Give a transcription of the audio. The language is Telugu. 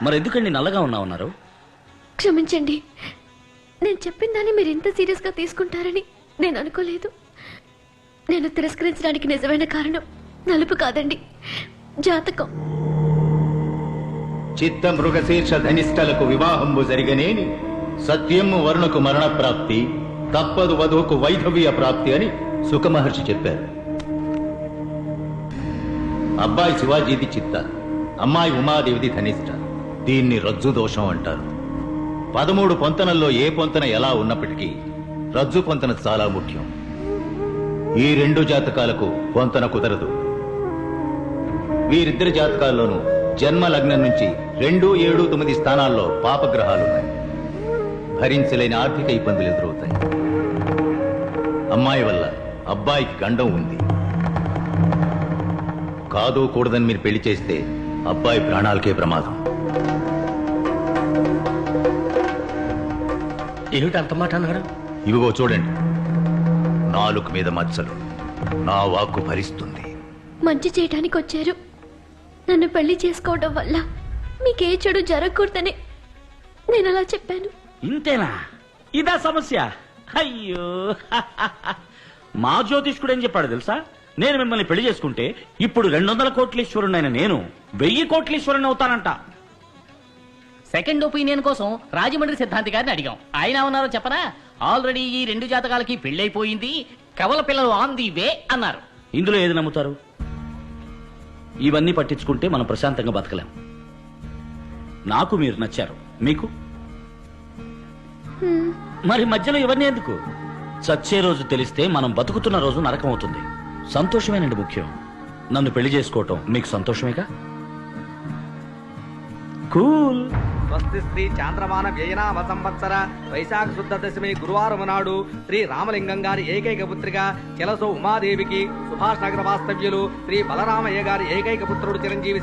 మరి ఎందుకండి నల్లగా ఉన్నామన్నారు? క్షమించండి, నేను చెప్పిన దాన్ని మీరు ఇంత సీరియస్ గా తీసుకుంటారని నేను అనుకోలేదు. నేను తిరస్కరించడానికి నిజమైన కారణం నలుపు కాదండి, జాతకం. చిత్త మృగశీర్ష ధనిష్టలకు వివాహంబు జరిగనేని సత్యము వరుణకు మరణ ప్రాప్తి, తప్పదు వధువుకు వైధవ్య ప్రాప్తి అని సుఖమహర్షి చెప్పారు. అబ్బాయి శివాజీది చిత్త, అమ్మాయి ఉమాదేవిది ధనిష్ట. దీన్ని రజ్జు దోషం అంటారు. 13 పొంతనల్లో ఏ పొంతన ఎలా ఉన్నప్పటికీ రజ్జు పొంతన చాలా ముఖ్యం. ఈ 2 జాతకాలకు పొంతన కుదరదు. వీరిద్దరి జాతకాల్లోనూ జన్మ లగ్నం నుంచి 2, 7, 9 స్థానాల్లో పాపగ్రహాలున్నాయి. భరించలేని ఆర్థిక ఇబ్బందులు ఎదురవుతాయి. అమ్మాయి వల్ల అబ్బాయికి గండం ఉంది. కాదు కూడదని మీరు పెళ్లి చేస్తే అబ్బాయి ప్రాణాలకే ప్రమాదం. ఏమిటి అంత మాట అన్నాడు? ఇవిగో చూడండి, నాలుక మీద మచ్చలు. నా వాక్కు భరిస్తుంది. మంచి చేయడానికి వచ్చారు. నన్ను పెళ్లి చేసుకోవడం వల్ల మీకే చెడు జరగకూడదని నేను అలా చెప్పాను. ఇంతేనా? ఇదా సమస్య? అయ్యో, మా జ్యోతిష్కుడు ఏం చెప్పాడు తెలుసా? నేను మిమ్మల్ని పెళ్లి చేసుకుంటే ఇప్పుడు 200 కోట్లీశ్వరునైన నేను 1000 కోట్లీశ్వరుని అవుతానంట. సెకండ్ ఒపీనియన్ కోసం రాజమండ్రి సిద్ధాంతి గారిని అడిగాం. ఆయన ఉన్నారో చెప్పనా? ఆల్రెడీ ఈ 2 జాతకాలకి పెళ్ళైపోయింది, కవల పిల్లలు ఆన్ ది వే అన్నారు. ఇందులో ఏది నమ్ముతారు? ఇవన్నీ పట్టించుకుంటే మనం ప్రశాంతంగా బతకలేం. నాకు మీరు నచ్చారు, మీకు మరి మధ్యలో ఇవన్నీ ఎందుకు? చచ్చే రోజు తెలిస్తే మనం బతుకుతున్న రోజు నరకం అవుతుంది. సంతోషమేనండి ముఖ్యం. నన్ను పెళ్లి చేసుకోవటం మీకు సంతోషమేగా? కూల్. స్వస్తి శ్రీ చాంద్రమాన వ్యయనామ సంవత్సర వైశాఖ శుద్ధ దశమి గురువారం నాడు శ్రీ రామలింగం గారి ఏకైక పుత్రిక చెలసో ఉమాదేవికి సుభాష్ నగర వాస్తవ్యులు శ్రీ బలరామయ్య గారి ఏకైక పుత్రుడు చిరంజీవి